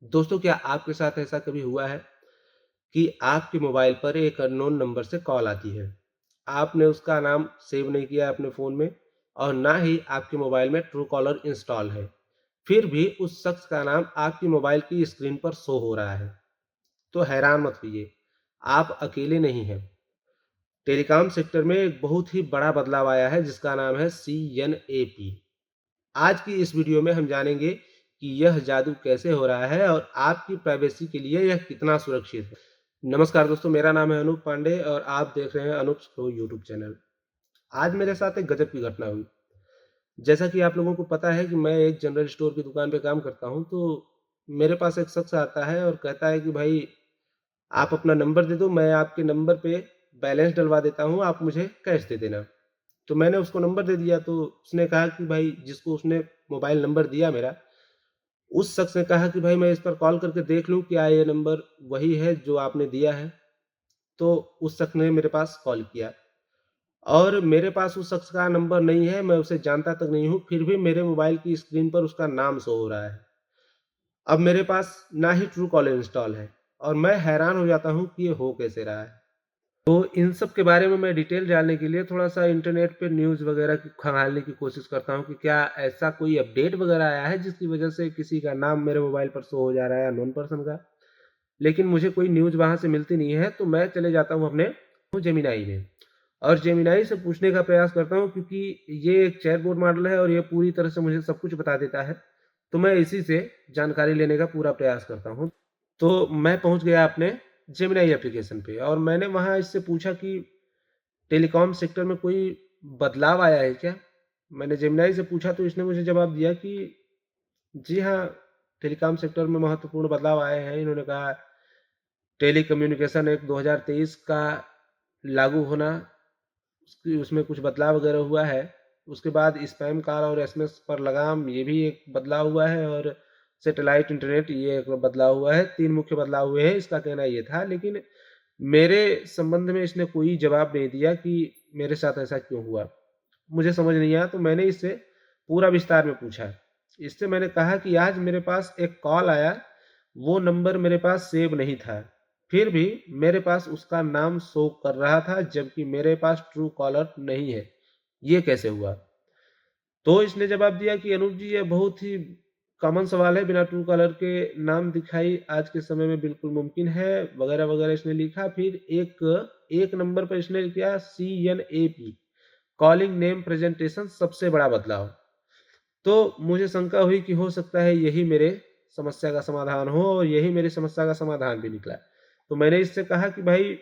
दोस्तों, क्या आपके साथ ऐसा कभी हुआ है कि आपके मोबाइल पर एक अननोन नंबर से कॉल आती है? आपने उसका नाम सेव नहीं किया है अपने फ़ोन में और ना ही आपके मोबाइल में ट्रू कॉलर इंस्टॉल है। फिर भी उस शख्स का नाम आपकी मोबाइल की स्क्रीन पर शो हो रहा है। तो हैरान मत होइए, आप अकेले नहीं हैं। टेलीकॉम सेक्टर में एक बहुत ही बड़ा बदलाव आया है जिसका नाम है सीएनएपी। आज की इस वीडियो में हम जानेंगे कि यह जादू कैसे हो रहा है और आपकी प्राइवेसी के लिए यह कितना सुरक्षित है। नमस्कार दोस्तों, मेरा नाम है अनूप पांडे और आप देख रहे हैं अनूप प्रो यूट्यूब चैनल। आज मेरे साथ एक गजब की घटना हुई। जैसा कि आप लोगों को पता है कि मैं एक जनरल स्टोर की दुकान पे काम करता हूँ, तो मेरे पास एक शख्स आता है और कहता है कि भाई आप अपना नंबर दे दो, मैं आपके नंबर पे बैलेंस डलवा देता हूँ, आप मुझे कैश दे देना। तो मैंने उसको नंबर दे दिया, तो उसने कहा कि भाई जिसको उसने मोबाइल नंबर दिया मेरा, उस शख्स ने कहा कि भाई मैं इस पर कॉल करके देख लूँ क्या ये नंबर वही है जो आपने दिया है? तो उस शख्स ने मेरे पास कॉल किया और मेरे पास उस शख्स का नंबर नहीं है, मैं उसे जानता तक नहीं हूँ, फिर भी मेरे मोबाइल की स्क्रीन पर उसका नाम शो हो रहा है। अब मेरे पास ना ही ट्रू कॉलर इंस्टॉल है और मैं हैरान हो जाता हूँ कि ये हो कैसे रहा है। तो इन सब के बारे में मैं डिटेल जानने के लिए थोड़ा-सा इंटरनेट पे न्यूज़ वगैरह की खंगालने की कोशिश करता हूँ कि क्या ऐसा कोई अपडेट वगैरह आया है जिसकी वजह से किसी का नाम मेरे मोबाइल पर शो हो जा रहा है अननोन पर्सन का। लेकिन मुझे कोई न्यूज़ वहाँ से मिलती नहीं है, तो मैं चले जाता हूँ अपने जेमिनी में और जेमिनी से पूछने का प्रयास करता हूँ क्योंकि ये एक चैटबॉट मॉडल है और ये पूरी तरह से मुझे सब कुछ बता देता है। तो मैं इसी से जानकारी लेने का पूरा प्रयास करता हूँ। तो मैं पहुँच गया अपने जेमिनी एप्लीकेशन पे और मैंने वहाँ इससे पूछा कि टेलीकॉम सेक्टर में कोई बदलाव आया है क्या? मैंने जेमिनी से पूछा तो इसने मुझे जवाब दिया कि जी हाँ, टेलीकॉम सेक्टर में महत्वपूर्ण बदलाव आए हैं। इन्होंने कहा टेलीकम्युनिकेशन एक्ट 2023 का लागू होना, उसकी उसमें कुछ बदलाव वगैरह हुआ है। उसके बाद स्पैम कॉल और एसएमएस पर लगाम ये भी एक बदलाव हुआ है और सैटेलाइट इंटरनेट ये एक बदलाव हुआ है। 3 मुख्य बदलाव हुए हैं, इसका कहना ये था। लेकिन मेरे संबंध में इसने कोई जवाब नहीं दिया कि मेरे साथ ऐसा क्यों हुआ? मुझे समझ नहीं आया तो मैंने इससे पूरा विस्तार में पूछा। इससे मैंने कहा कि आज मेरे पास एक कॉल आया, वो नंबर मेरे पास सेव नहीं था। फिर भी मेरे पास उसका नाम शो कर रहा था जबकि मेरे पास ट्रू कॉलर नहीं है। ये कैसे हुआ? तो इसने जवाब दिया कि अनूप जी ये बहुत ही कॉमन सवाल है, बिना ट्रू कॉलर के नाम दिखाई आज के समय में बिल्कुल मुमकिन है, वगैरह-वगैरह इसने लिखा। फिर एक नंबर पर इसने किया सीएनएपी, कॉलिंग नेम प्रेजेंटेशन सबसे बड़ा बदलाव। तो मुझे शंका हुई कि हो सकता है यही मेरे समस्या का समाधान हो और यही मेरी समस्या का समाधान भी निकला। तो मैंने इससे कहा कि भाई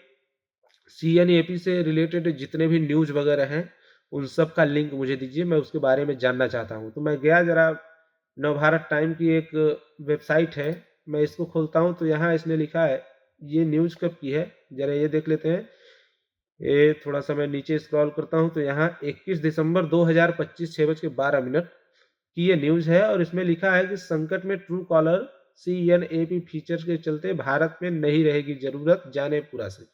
सीएनएपी से रिलेटेड जितने भी न्यूज़ वगैरह हैं, उन सब का लिंक मुझे दीजिए, मैं उसके बारे में जानना चाहता हूँ। तो मैं गया ज़रा नवभारत टाइम की एक वेबसाइट है, मैं इसको खोलता हूँ तो यहाँ इसने लिखा है, ये न्यूज़ कब की है, ज़रा ये देख लेते हैं। ये थोड़ा-सा मैं नीचे स्क्रॉल करता हूँ तो यहाँ 21 दिसंबर 2025 6:12 की ये न्यूज़ है और इसमें लिखा है कि संकट में ट्रू कॉलर सीएनएपी फीचर्स के चलते भारत में नहीं रहेगी ज़रूरत, जानें पूरा सच।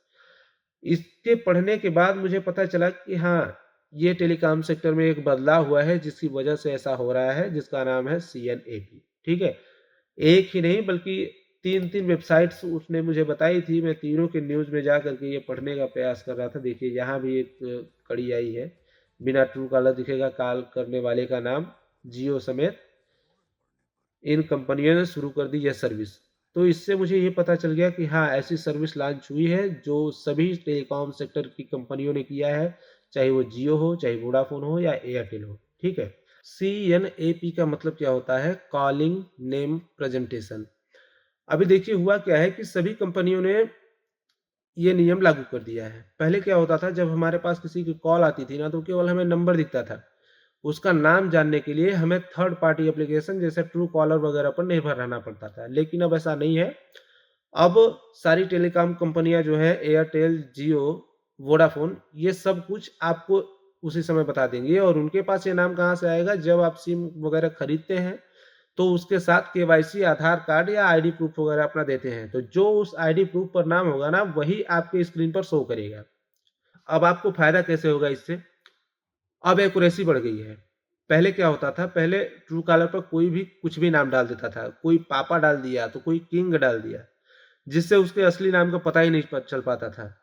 इसके पढ़ने के बाद मुझे पता चला कि हाँ, ये टेलीकॉम सेक्टर में एक बदलाव हुआ है जिसकी वजह से ऐसा हो रहा है जिसका नाम है सीएनएपी, ठीक है? एक ही नहीं बल्कि 3-3 वेबसाइट्स उसने मुझे बताई थी, मैं तीनों के न्यूज़ में जा कर के ये पढ़ने का प्रयास कर रहा था। देखिए यहाँ भी एक कड़ी आई है, बिना ट्रू कॉलर दिखेगा कॉल करने वाले का नाम, जियो समेत इन कंपनियों ने शुरू कर दी यह सर्विस। तो इससे मुझे ये पता चल गया कि हाँ, ऐसी सर्विस लॉन्च हुई है जो सभी टेलीकॉम सेक्टर की कंपनियों ने किया है, चाहे वो जियो हो, चाहे वोडाफ़ोन हो या एयरटेल हो, ठीक है? सीएनएपी का मतलब क्या होता है? Calling name presentation. अभी देखिए हुआ क्या है कि सभी कंपनियों ने ये नियम लागू कर दिया है। पहले क्या होता था जब हमारे पास किसी की कॉल आती थी ना तो केवल हमें नंबर दिखता था। उसका नाम जानने के लिए हमें थर्ड पार्टी एप्लीकेशन जैसे ट्रू कॉलर वगैरह पर निर्भर रहना पड़ता था। लेकिन अब ऐसा नहीं है। अब सारी टेलीकॉम कंपनियाँ जो हैं एयरटेल, जियो, वोडाफ़ोन ये सब कुछ आपको उसी समय बता देंगे और उनके पास ये नाम कहाँ से आएगा जब आप सिम वगैरह खरीदते हैं तो उसके साथ केवाईसी, आधार कार्ड या आईडी प्रूफ वगैरह अपना देते हैं। तो जो उस आईडी प्रूफ पर नाम होगा ना वही आपके स्क्रीन पर शो करेगा। अब आपको फ़ायदा कैसे होगा इससे? अब एक्यूरेसी बढ़ गई है। पहले क्या होता था, पहले ट्रू कॉलर पर कोई भी कुछ भी नाम डाल देता था, कोई पापा डाल दिया तो कोई किंग डाल दिया, जिससे उसके असली नाम का पता ही नहीं चल पाता था।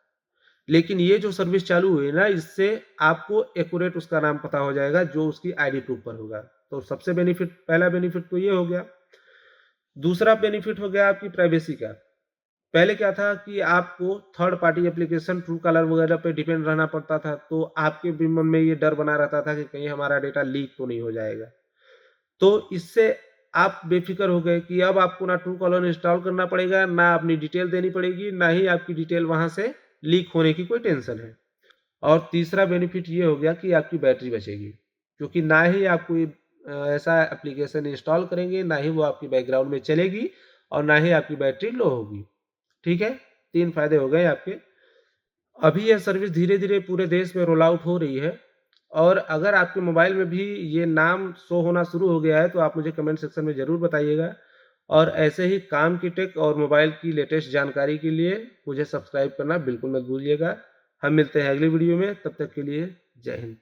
लेकिन ये जो सर्विस चालू हुई ना, इससे आपको एक्यूरेट उसका नाम पता हो जाएगा जो उसकी आईडी प्रूफ पर होगा। तो सबसे बेनिफिट, पहला बेनिफिट तो ये हो गया। दूसरा बेनिफिट हो गया आपकी प्राइवेसी का। पहले क्या था कि आपको third party application true collar वगैरह पे डिपेंड रहना पड़ता था, तो आपके भी मन में ये डर बना रहता था कि कहीं हमारा डेटा लीक तो नहीं हो जाएगा। तो इससे आप बेफिक्र हो गए कि अब आपको ना ट्रू कॉलर इंस्टॉल करना पड़ेगा, ना अपनी डिटेल देनी पड़ेगी, ना ही आपकी डिटेल वहाँ से लीक होने की कोई टेंशन है। और तीसरा बेनिफिट ये हो गया कि आपकी बैटरी बचेगी, क्योंकि ना ही आप कोई ऐसा एप्लीकेशन इंस्टॉल करेंगे, ना ही वो आपकी बैकग्राउंड में चलेगी और ना ही आपकी बैटरी लो होगी। ठीक है? 3 फ़ायदे हो गए आपके। अभी यह सर्विस धीरे-धीरे पूरे देश में रोल आउट हो रही है, और अगर आपके मोबाइल में भी ये नाम शो होना शुरू हो गया है, तो आप मुझे कमेंट सेक्शन में ज़रूर बताइएगा। और ऐसे ही काम की टेक और मोबाइल की लेटेस्ट जानकारी के लिए मुझे सब्सक्राइब करना बिल्कुल मत भूलिएगा। हम मिलते हैं अगली वीडियो में, तब तक के लिए जय हिंद।